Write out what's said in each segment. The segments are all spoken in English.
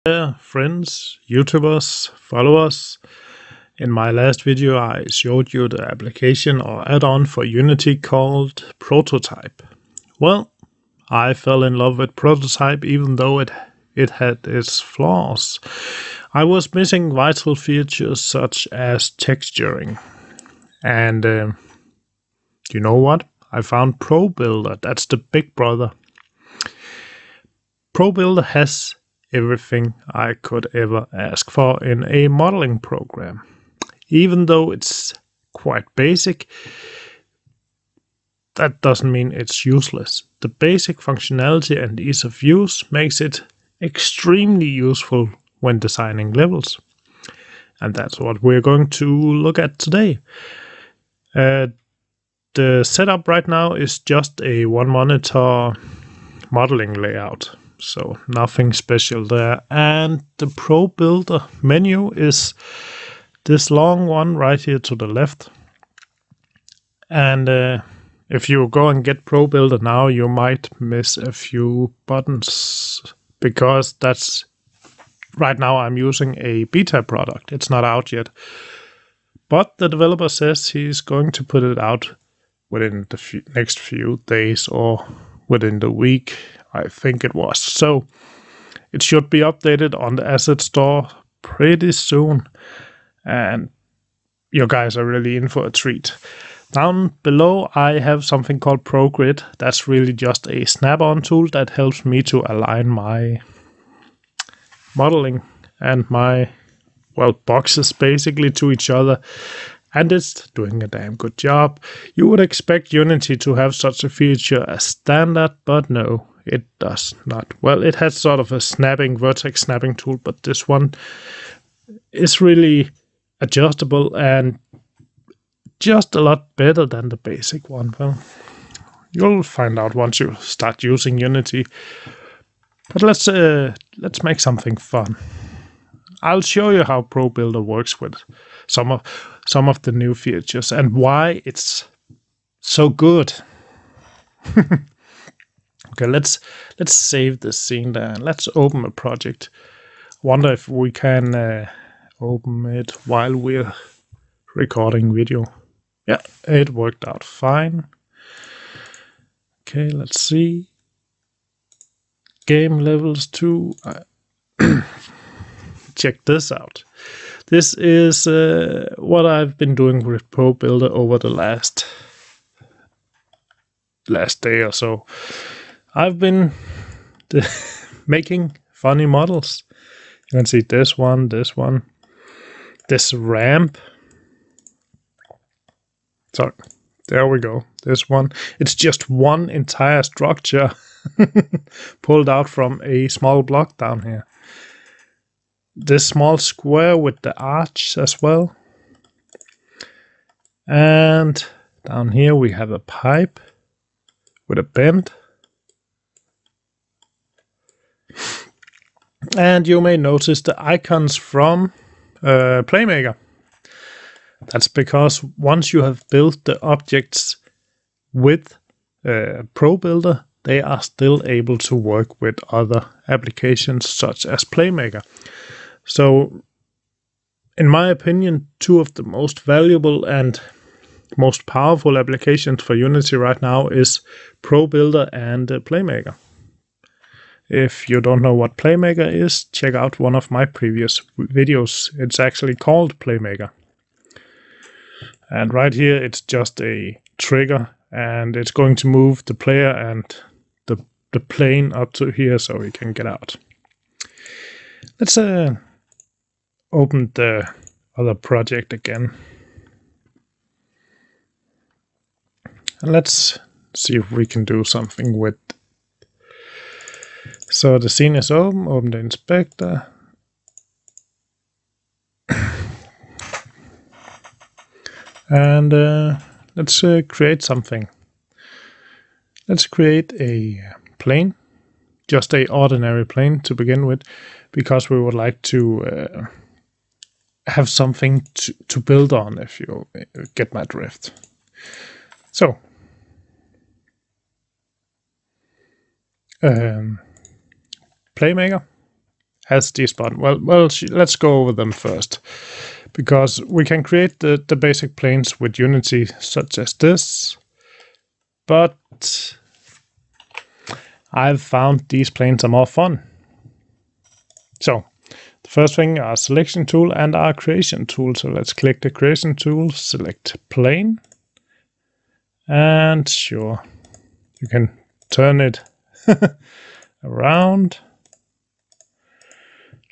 there, friends, YouTubers, followers. In my last video I showed you the application or add-on for Unity called Prototype. Well, I fell in love with Prototype even though it had its flaws. I was missing vital features such as texturing. And you know what? I found Probuilder. That's the big brother. Probuilder has everything I could ever ask for in a modeling program. Even though it's quite basic, that doesn't mean it's useless. The basic functionality and ease of use makes it extremely useful when designing levels. And that's what we're going to look at today. The setup right now is just a one monitor modeling layout. So nothing special there. And the Probuilder menu is this long one right here to the left. And if you go and get Probuilder now, you might miss a few buttons because that's right now I'm using a beta product. It's not out yet. But the developer says he's going to put it out within the next few days or within the week, I think it was. So it should be updated on the asset store pretty soon. And you guys are really in for a treat. Down below I have something called ProGrid. That's really just a snap-on tool that helps me to align my modeling and my, well, boxes basically to each other. And it's doing a damn good job. You would expect Unity to have such a feature as standard, but no, it does not. Well, it has sort of a vertex snapping tool, but this one is really adjustable and just a lot better than the basic one. Well, you'll find out once you start using Unity. But let's make something fun. I'll show you how Probuilder works with some of the new features and why it's so good. Okay, let's save this scene there and let's open a project. Wonder if we can open it while we're recording video. Yeah, it worked out fine. Okay, let's see. Game levels 2. Check this out. This is what I've been doing with Probuilder over the last day or so. I've been making funny models. You can see this one, this ramp. So there we go. This one. It's just one entire structure pulled out from a small block down here. This small square with the arch as well. And down here we have a pipe with a bend. And you may notice the icons from Playmaker. That's because once you have built the objects with Probuilder, they are still able to work with other applications such as Playmaker. So, in my opinion, two of the most valuable and most powerful applications for Unity right now is Probuilder and Playmaker. If you don't know what Playmaker is, check out one of my previous videos. It's actually called Playmaker. And right here, it's just a trigger, and it's going to move the player and the plane up to here so we can get out. Let's open the other project again. And let's see if we can do something with. So the scene is open the inspector. And let's create something. Let's create a plane, just a ordinary plane to begin with, because we would like to have something to build on, if you get my drift. So, Playmaker has this button. Well, let's go over them first, because we can create the basic planes with Unity, such as this, but I've found these planes are more fun. So the first thing, our selection tool and our creation tool. So let's click the creation tool, select plane, and sure, you can turn it around.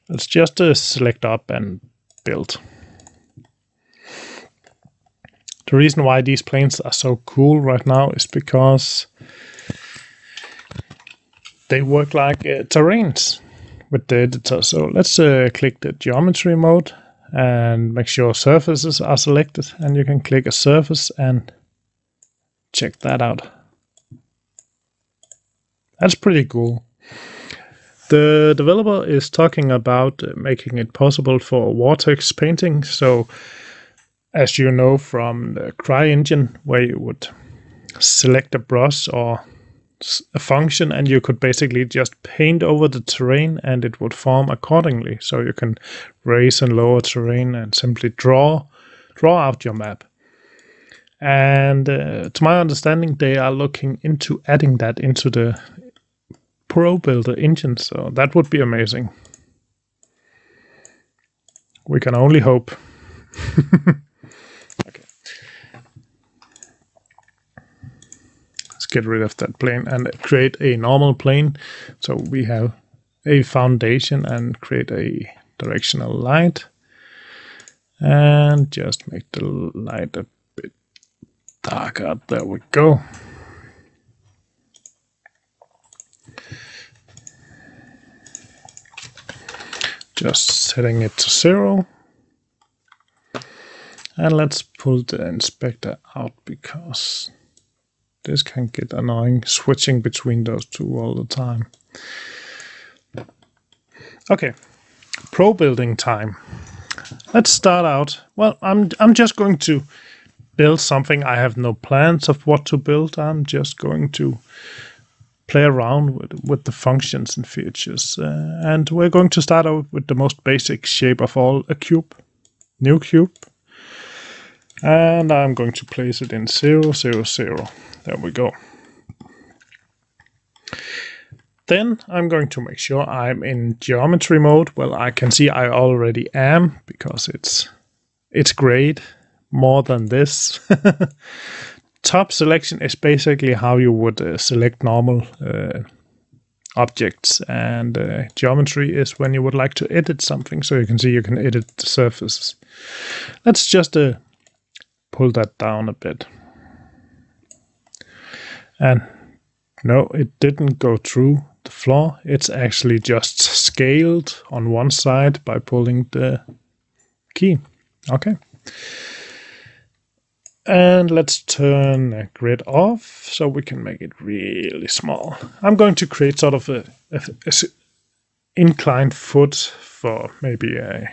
Let's just select up and build. The reason why these planes are so cool right now is because they work like terrains with the editor. So let's click the geometry mode and make sure surfaces are selected, and you can click a surface and check that out. That's pretty cool. The developer is talking about making it possible for vortex painting. So as you know from the CryEngine, where you would select a brush or a function and you could basically just paint over the terrain and it would form accordingly. So you can raise and lower terrain and simply draw out your map. And to my understanding, they are looking into adding that into the Probuilder engine, so that would be amazing. We can only hope. Okay. Let's get rid of that plane and create a normal plane. So we have a foundation and create a directional light. And just make the light a bit darker. There we go. Just setting it to 0. And let's pull the inspector out, because this can get annoying switching between those two all the time. Okay, pro building time. Let's start out. Well, I'm just going to build something. I have no plans of what to build. I'm just going to play around with the functions and features. And we're going to start out with the most basic shape of all, a cube. New cube. And I'm going to place it in 0, 0, 0. There we go. Then I'm going to make sure I'm in geometry mode. Well, I can see I already am, because it's great. More than this. Top selection is basically how you would select normal objects, and geometry is when you would like to edit something. So you can see you can edit the surfaces. Let's just pull that down a bit. And no, it didn't go through the floor. It's actually just scaled on one side by pulling the key. Okay. And let's turn the grid off so we can make it really small. I'm going to create sort of a inclined foot for maybe a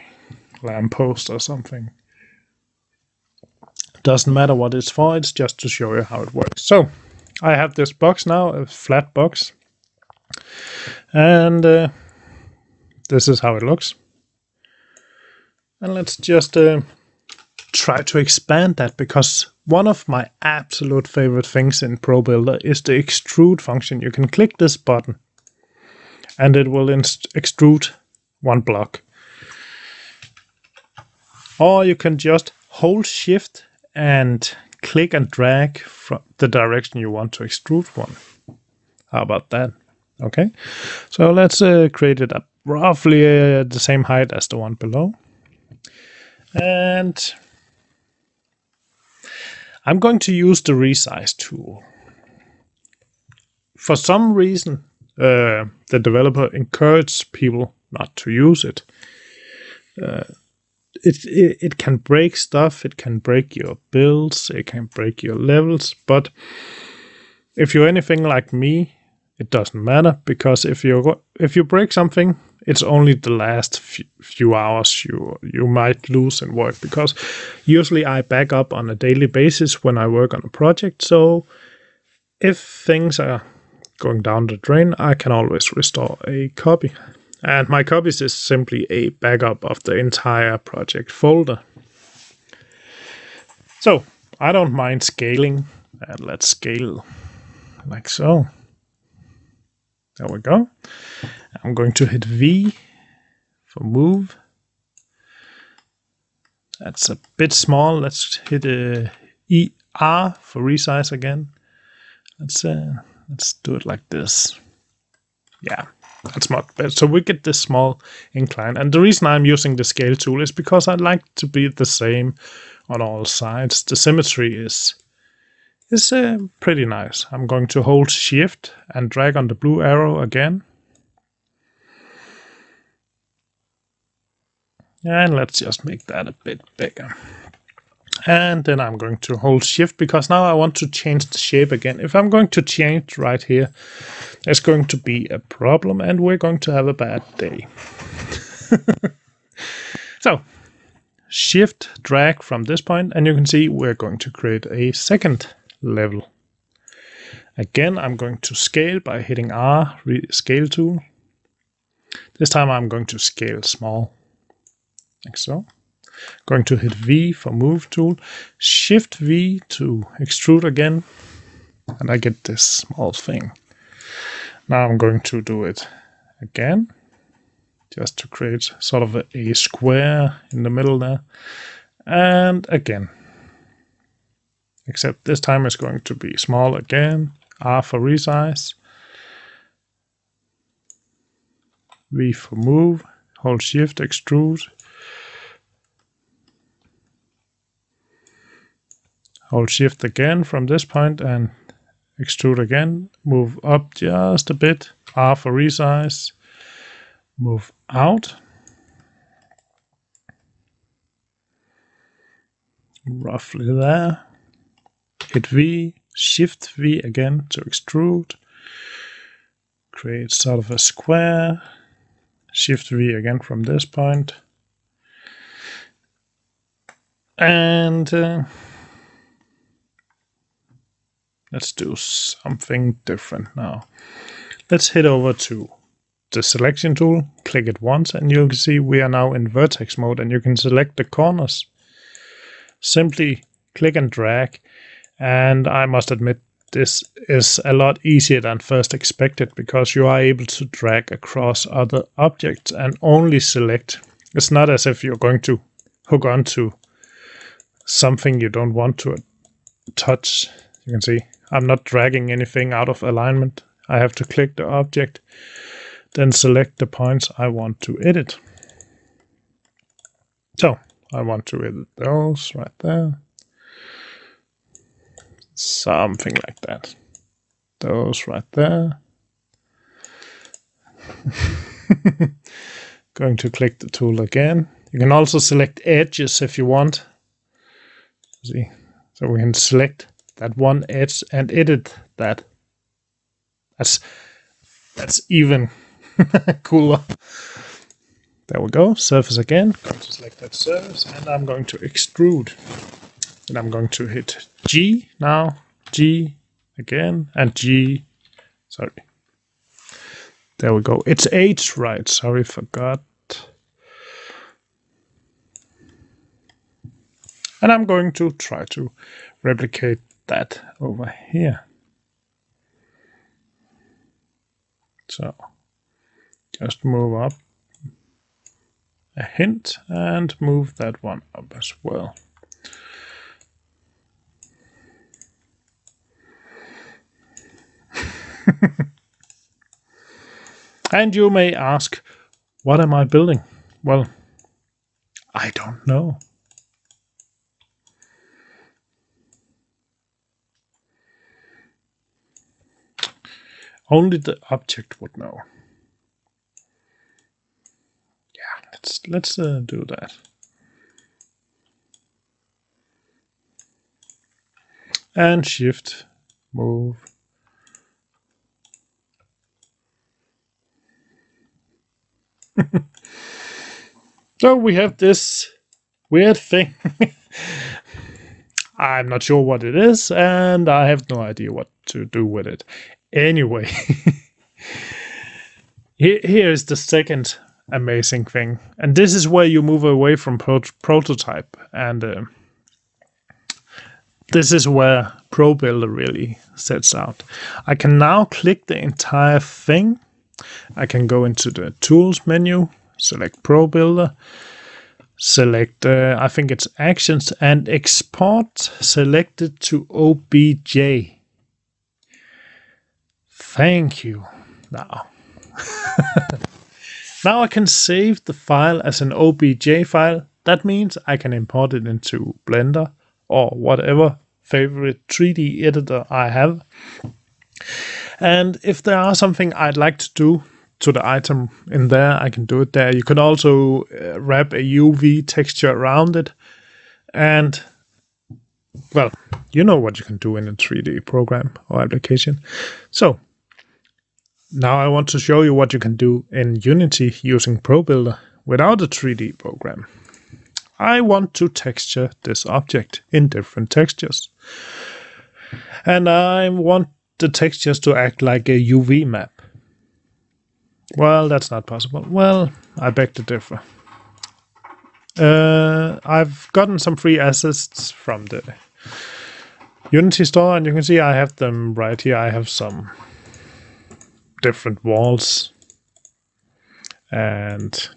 lamppost or something. Doesn't matter what it's for, it's just to show you how it works. So I have this box now, a flat box. And this is how it looks. And let's just try to expand that, because one of my absolute favorite things in Probuilder is the extrude function. You can click this button and it will extrude one block. Or you can just hold shift and click and drag from the direction you want to extrude one. How about that? Okay, so let's create it up roughly the same height as the one below. And I'm going to use the resize tool. For some reason, the developer encouraged people not to use it. It can break stuff, it can break your builds, it can break your levels, but if you're anything like me, it doesn't matter, because if you break something, it's only the last few hours you might lose in work, because usually I back up on a daily basis when I work on a project. So if things are going down the drain, I can always restore a copy. And my copies is simply a backup of the entire project folder. So I don't mind scaling, and let's scale like so. There we go. I'm going to hit V for move. That's a bit small. Let's hit ER for resize again. Let's do it like this. Yeah, that's much better. So we get this small incline. And the reason I'm using the scale tool is because I like to be the same on all sides. The symmetry is pretty nice. I'm going to hold Shift and drag on the blue arrow again. And let's just make that a bit bigger. And then I'm going to hold Shift because now I want to change the shape again. If I'm going to change right here, there's going to be a problem and we're going to have a bad day. So, Shift, drag from this point, and you can see we're going to create a second level. Again, I'm going to scale by hitting R, scale tool. This time I'm going to scale small, like so. Going to hit V for move tool, Shift V to extrude again, and I get this small thing. Now I'm going to do it again, just to create sort of a square in the middle there, and again. Except this time it's going to be small again, R for resize, V for move, hold Shift, extrude, hold Shift again from this point and extrude again, move up just a bit, R for resize, move out, roughly there, hit V, Shift V again to extrude, create sort of a square, Shift V again from this point, and let's do something different now. Let's head over to the selection tool, click it once, and you'll see we are now in vertex mode, and you can select the corners. Simply click and drag, and I must admit this is a lot easier than first expected because you are able to drag across other objects and only select. It's not as if you're going to hook onto something you don't want to touch. You can see I'm not dragging anything out of alignment. I have to click the object, then select the points I want to edit. So I want to edit those right there. Something like that. Those right there. Going to click the tool again. You can also select edges if you want. See, so we can select that one edge and edit that. That's even cooler. There we go. Surface again. Going to select that surface, and I'm going to extrude. And I'm going to hit G now, G again, and G. Sorry. There we go. It's H, right? Sorry, forgot. And I'm going to try to replicate that over here. So just move up a hint and move that one up as well. And you may ask, what am I building? Well, I don't know. Only the object would know. Yeah, let's do that. And Shift, move. So we have this weird thing. I'm not sure what it is, and I have no idea what to do with it. Anyway, Here is the second amazing thing, and this is where you move away from prototype, and this is where Probuilder really sets out. I can now click the entire thing. I can go into the Tools menu, select Probuilder, select, I think it's Actions, and Export selected to OBJ. Thank you. Now I can save the file as an OBJ file. That means I can import it into Blender or whatever favorite 3D editor I have. And if there are something I'd like to do to the item in there, I can do it there. You can also wrap a UV texture around it. And, well, you know what you can do in a 3D program or application. So, now I want to show you what you can do in Unity using Probuilder without a 3D program. I want to texture this object in different textures. And I want the textures to act like a UV map. Well, that's not possible. Well, I beg to differ. I've gotten some free assets from the Unity store, and you can see I have them right here. I have some different walls and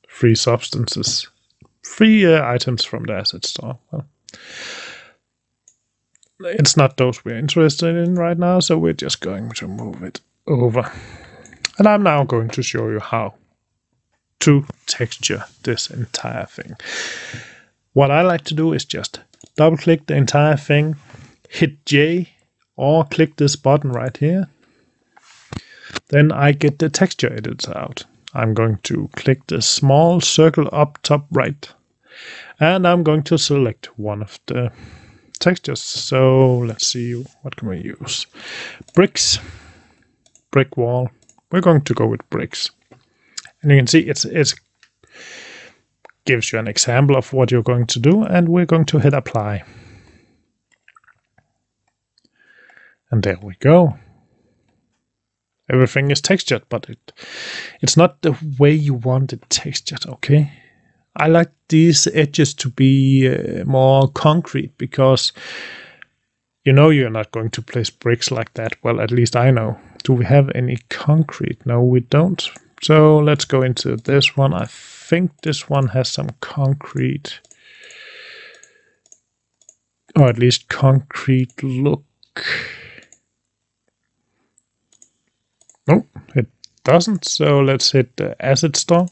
free substances. Free items from the asset store. Well, it's not those we're interested in right now, so we're just going to move it over. And I'm now going to show you how to texture this entire thing. What I like to do is just double click the entire thing, hit J, or click this button right here. Then I get the texture editor out. I'm going to click the small circle up top right. And I'm going to select one of the textures. So let's see, what can we use? Bricks, brick wall. We're going to go with bricks. And you can see it gives you an example of what you're going to do. And we're going to hit apply. And there we go. Everything is textured, but it's not the way you want it textured, okay? I like these edges to be more concrete because you know you're not going to place bricks like that. Well, at least I know. Do we have any concrete? No, we don't. So let's go into this one. I think this one has some concrete, or at least concrete look. No, it doesn't. So let's hit the asset store.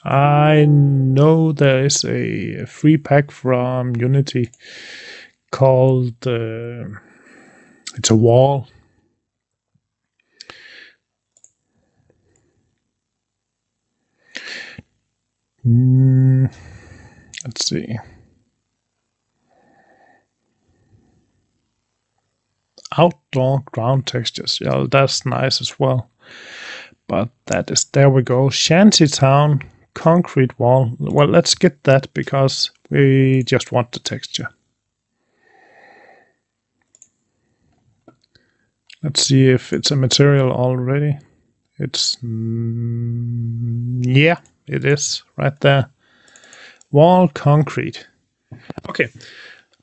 I know there is a free pack from Unity called it's a wall. Let's see. Outdoor ground textures. Yeah, that's nice as well. But that is, there we go. Shantytown concrete wall. Well, let's get that because we just want the texture. Let's see if it's a material already. It's, yeah, it is right there. Wall concrete. Okay,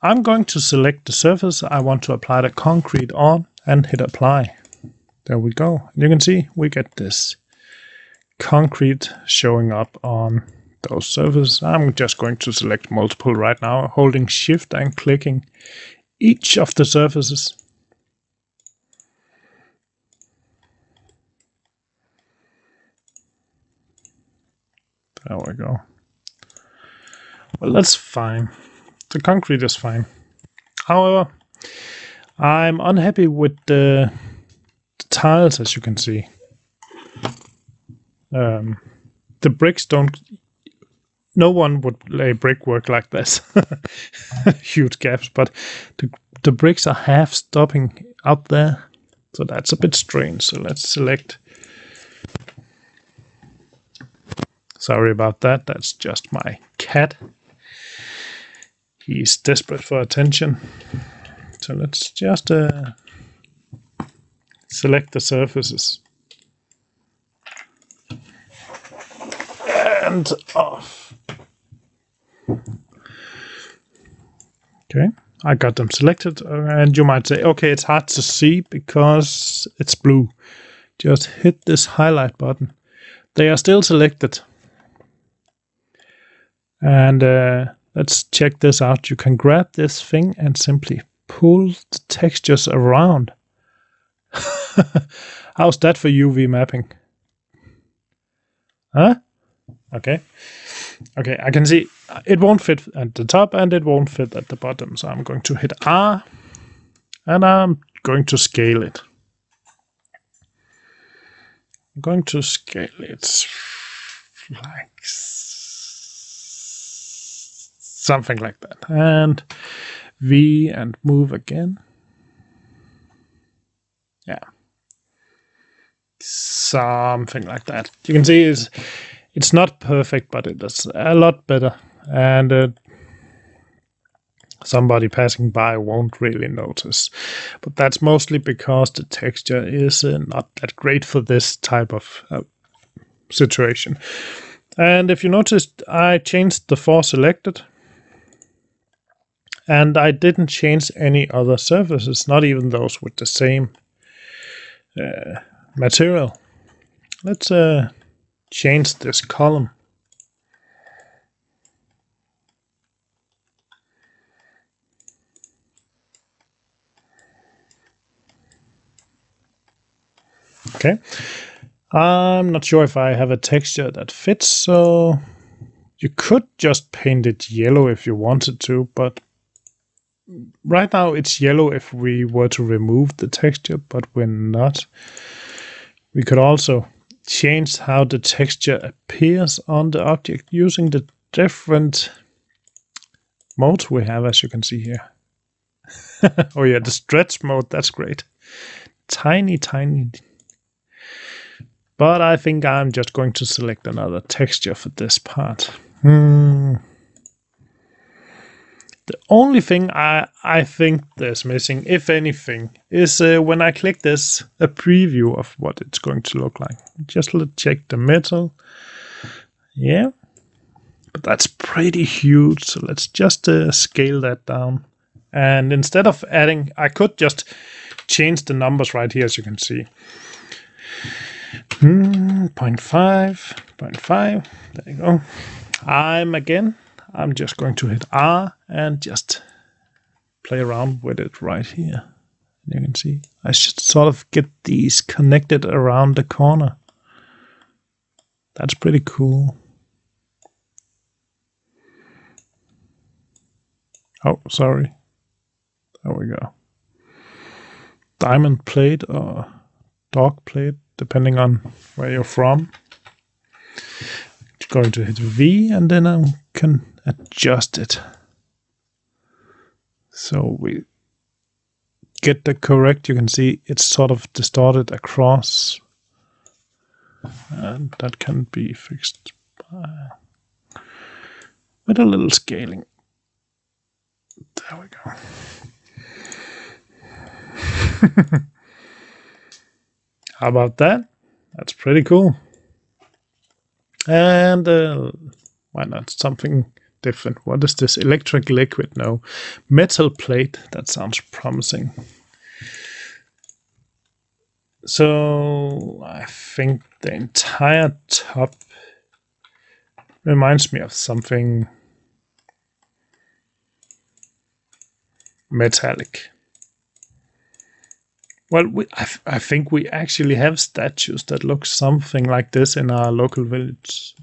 I'm going to select the surface I want to apply the concrete on and hit apply. There we go. You can see we get this concrete showing up on those surfaces. I'm just going to select multiple right now, holding shift and clicking each of the surfaces. There we go. Well, that's fine. The concrete is fine. However, I'm unhappy with the tiles, as you can see. The bricks don't... No one would lay brickwork like this. Huge gaps, but the bricks are half stopping up there. So that's a bit strange. So let's select... Sorry about that. That's just my cat. He's desperate for attention. So let's just select the surfaces. And off. Okay, I got them selected, and you might say, okay, it's hard to see because it's blue. Just hit this highlight button. They are still selected. And let's check this out. You can grab this thing and simply pull the textures around. How's that for UV mapping? Huh? Okay. Okay, I can see it won't fit at the top and it won't fit at the bottom. So I'm going to hit R and I'm going to scale it. I'm going to scale it like something like that. And V and move again. Yeah. Something like that. You can see it's not perfect, but it's a lot better. And somebody passing by won't really notice. But that's mostly because the texture is not that great for this type of situation. And if you noticed, I changed the 4 selected. And I didn't change any other surfaces, not even those with the same material. Let's change this column. Okay, I'm not sure if I have a texture that fits, so you could just paint it yellow if you wanted to, but right now it's yellow if we were to remove the texture, but we're not. We could also change how the texture appears on the object using the different modes we have, as you can see here. Oh yeah, the stretch mode, that's great. Tiny. But I think I'm just going to select another texture for this part. The only thing I think there's missing, if anything, is when I click this, a preview of what it's going to look like. Just let's check the metal. Yeah, but that's pretty huge, so let's just scale that down. And instead of adding, I could just change the numbers right here, as you can see. 0.5, there you go. I'm just going to hit R and just play around with it right here. You can see I should sort of get these connected around the corner. That's pretty cool. Oh, sorry. There we go. Diamond plate or dog plate, depending on where you're from. Going to hit V and then I can adjust it so we get the correct. You can see it's sort of distorted across, and that can be fixed with a little scaling. There we go. How about that? That's pretty cool. And why not something different? What is this? Electric liquid? No. Metal plate. That sounds promising. So I think the entire top reminds me of something metallic. Well, I think we actually have statues that look something like this in our local village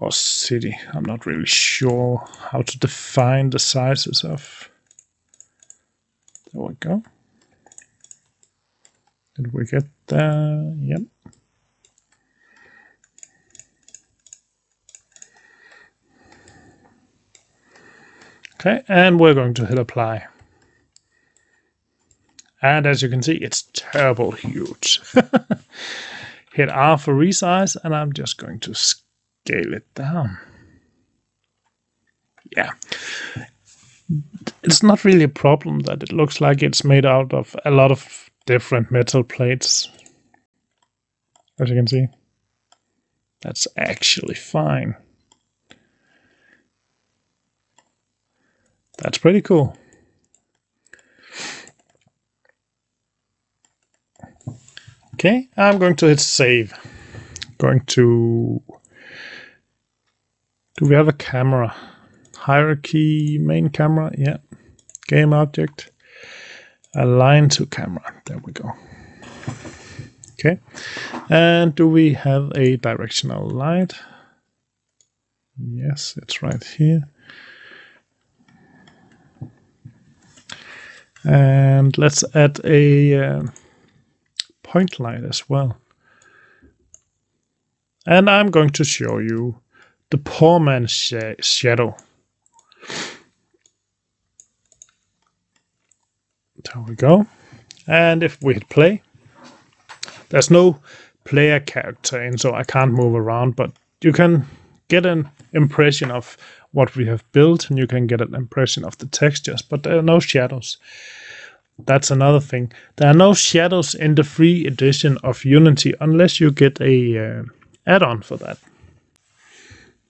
or city. I'm not really sure how to define the sizes of. There we go. Did we get there? Yep. Okay, and we're going to hit apply. And as you can see, it's terrible huge. Hit R for resize, and I'm just going to scale it down. Yeah. It's not really a problem that it looks like it's made out of a lot of different metal plates. As you can see, that's actually fine. That's pretty cool. Okay, I'm going to hit save. Going to... Do we have a camera? Hierarchy, main camera, yeah. Game object. Align to camera, there we go. Okay, and do we have a directional light? Yes, it's right here. And let's add a point light as well. And I'm going to show you the poor man's shadow. There we go. And if we hit play, there's no player character in, so I can't move around, but you can get an impression of what we have built, and you can get an impression of the textures, but there are no shadows. That's another thing. There are no shadows in the free edition of Unity unless you get a add-on for that.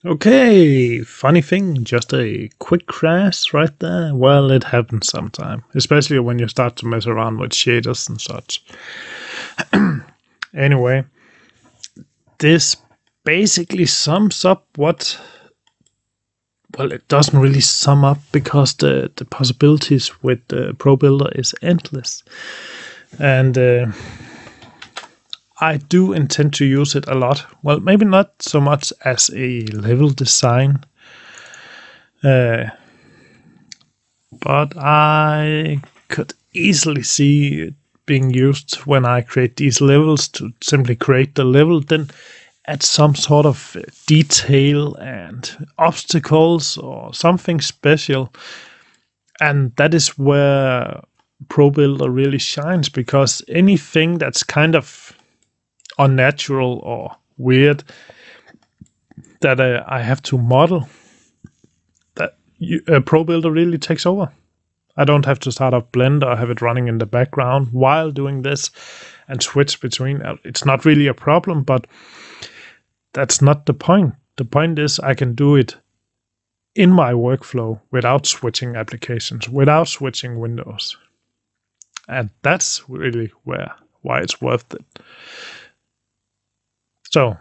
Okay, funny thing, just a quick crash right there. Well, it happens sometime, especially when you start to mess around with shaders and such. Anyway, this basically sums up what... Well, it doesn't really sum up because the possibilities with the Probuilder is endless. And I do intend to use it a lot. Well, maybe not so much as a level design. But I could easily see it being used when I create these levels to simply create the level, then add some sort of detail and obstacles or something special. And that is where Probuilder really shines, because anything that's kind of unnatural or weird that I have to model, that Probuilder really takes over. I don't have to start up Blender or have it running in the background while doing this and switch between. It's not really a problem, but that's not the point. The point is I can do it in my workflow without switching applications, without switching windows. And that's really why it's worth it. So,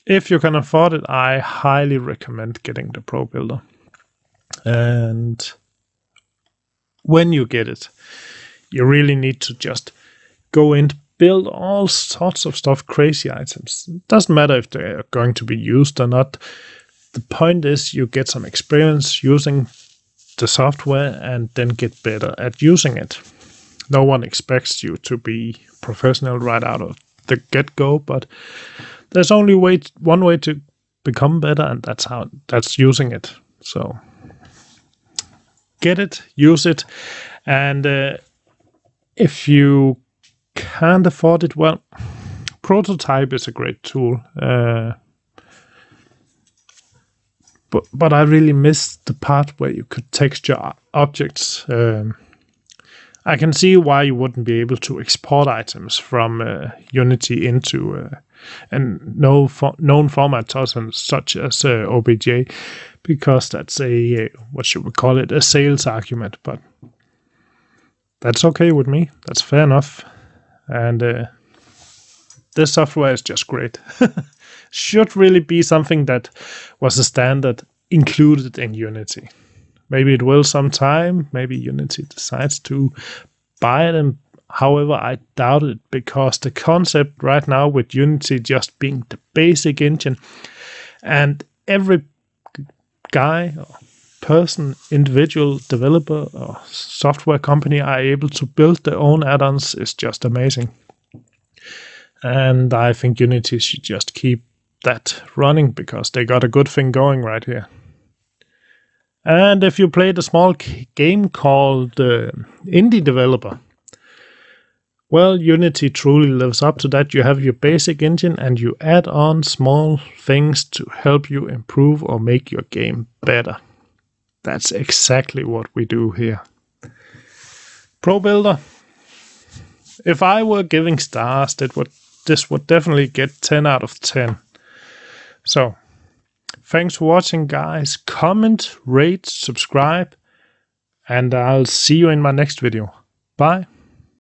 if you can afford it, I highly recommend getting the Probuilder. And when you get it, you really need to just go in, build all sorts of stuff, crazy items. It doesn't matter if they're going to be used or not. The point is you get some experience using the software and then get better at using it. No one expects you to be professional right out of the get-go, but there's only one way to become better, and that's using it. So get it, use it, and if you can't afford it, well, Prototype is a great tool, but I really missed the part where you could texture objects. I can see why you wouldn't be able to export items from Unity into known formats such as OBJ, because that's a, what should we call it, a sales argument, but that's okay with me. That's fair enough. And this software is just great. Should really be something that was a standard included in Unity. Maybe it will sometime. Maybe Unity decides to buy them. However, I doubt it, because the concept right now with Unity just being the basic engine, and every guy or person, individual developer or software company are able to build their own add-ons is just amazing. And I think Unity should just keep that running, because they got a good thing going right here. And if you played a small game called Indie Developer, well, Unity truly lives up to that. You have your basic engine and you add on small things to help you improve or make your game better. That's exactly what we do here. Probuilder, if I were giving stars, this would definitely get 10 out of 10. So, thanks for watching, guys. Comment, rate, subscribe, and I'll see you in my next video. Bye.